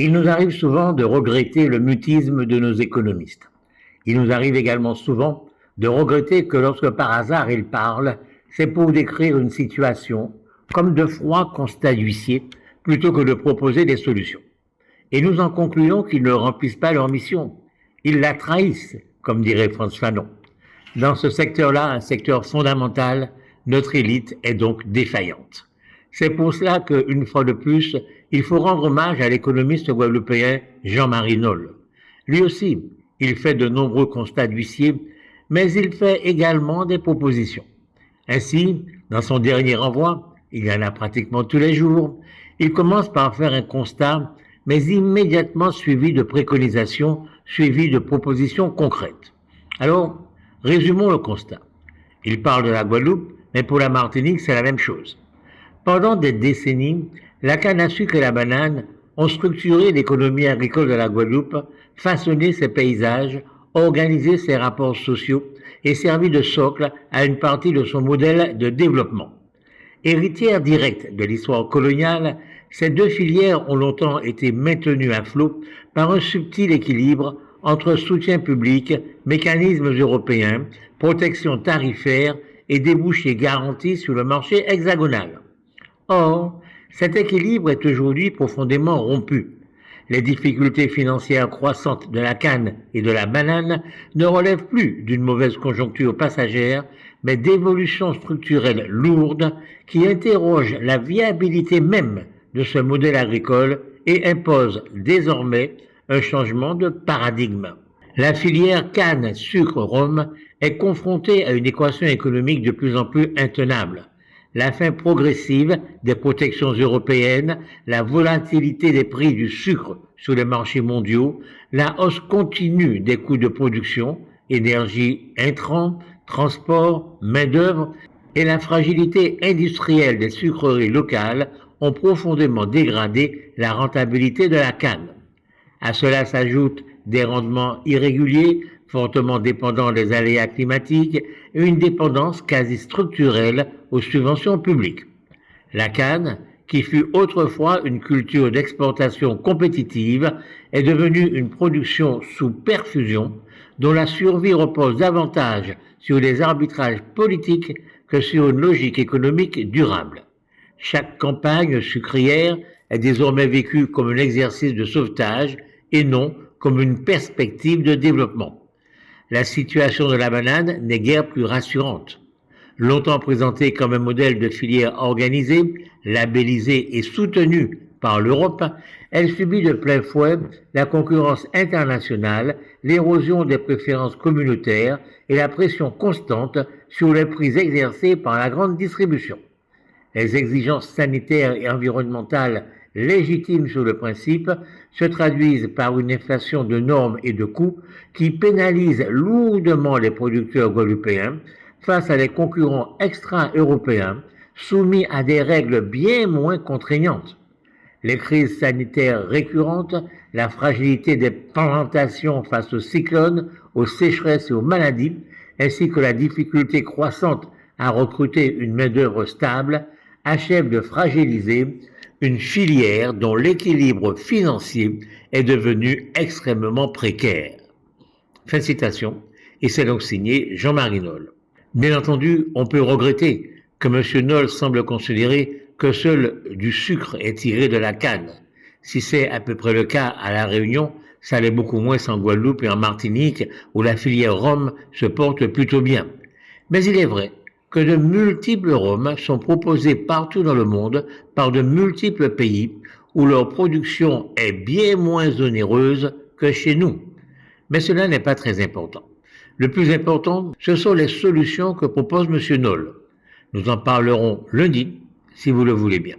Il nous arrive souvent de regretter le mutisme de nos économistes. Il nous arrive également souvent de regretter que lorsque par hasard ils parlent, c'est pour décrire une situation comme de froids constats d'huissier plutôt que de proposer des solutions. Et nous en concluons qu'ils ne remplissent pas leur mission. Ils la trahissent, comme dirait Frantz Fanon. Dans ce secteur-là, un secteur fondamental, notre élite est donc défaillante. C'est pour cela qu'une fois de plus, il faut rendre hommage à l'économiste guadeloupéen Jean-Marie Nolle. Lui aussi, il fait de nombreux constats d'huissier, mais il fait également des propositions. Ainsi, dans son dernier envoi, il y en a pratiquement tous les jours, il commence par faire un constat, mais immédiatement suivi de préconisations, suivi de propositions concrètes. Alors, résumons le constat. Il parle de la Guadeloupe, mais pour la Martinique, c'est la même chose. Pendant des décennies, la canne à sucre et la banane ont structuré l'économie agricole de la Guadeloupe, façonné ses paysages, organisé ses rapports sociaux et servi de socle à une partie de son modèle de développement. Héritières directes de l'histoire coloniale, ces deux filières ont longtemps été maintenues à flot par un subtil équilibre entre soutien public, mécanismes européens, protection tarifaire et débouchés garantis sur le marché hexagonal. Or, cet équilibre est aujourd'hui profondément rompu. Les difficultés financières croissantes de la canne et de la banane ne relèvent plus d'une mauvaise conjoncture passagère, mais d'évolutions structurelles lourdes qui interrogent la viabilité même de ce modèle agricole et imposent désormais un changement de paradigme. La filière canne, sucre, rhum est confrontée à une équation économique de plus en plus intenable. La fin progressive des protections européennes, la volatilité des prix du sucre sur les marchés mondiaux, la hausse continue des coûts de production, énergie, intrants, transport, main-d'œuvre et la fragilité industrielle des sucreries locales ont profondément dégradé la rentabilité de la canne. À cela s'ajoutent des rendements irréguliers, fortement dépendants des aléas climatiques et une dépendance quasi structurelle aux subventions publiques. La canne, qui fut autrefois une culture d'exportation compétitive, est devenue une production sous perfusion dont la survie repose davantage sur des arbitrages politiques que sur une logique économique durable. Chaque campagne sucrière est désormais vécue comme un exercice de sauvetage et non comme une perspective de développement. La situation de la banane n'est guère plus rassurante. Longtemps présentée comme un modèle de filière organisée, labellisée et soutenue par l'Europe, elle subit de plein fouet la concurrence internationale, l'érosion des préférences communautaires et la pression constante sur les prix exercés par la grande distribution. Les exigences sanitaires et environnementales légitimes sur le principe se traduisent par une inflation de normes et de coûts qui pénalise lourdement les producteurs guadeloupéens face à des concurrents extra-européens soumis à des règles bien moins contraignantes. Les crises sanitaires récurrentes, la fragilité des plantations face aux cyclones, aux sécheresses et aux maladies, ainsi que la difficulté croissante à recruter une main-d'œuvre stable, achèvent de fragiliser une filière dont l'équilibre financier est devenu extrêmement précaire. Fin de citation, et c'est donc signé Jean-Marie Nolle. Bien entendu, on peut regretter que M. Nolle semble considérer que seul du sucre est tiré de la canne. Si c'est à peu près le cas à La Réunion, ça l'est beaucoup moins en Guadeloupe et en Martinique, où la filière rhum se porte plutôt bien. Mais il est vrai que de multiples rhums sont proposés partout dans le monde par de multiples pays où leur production est bien moins onéreuse que chez nous. Mais cela n'est pas très important. Le plus important, ce sont les solutions que propose M. Nolle. Nous en parlerons lundi, si vous le voulez bien.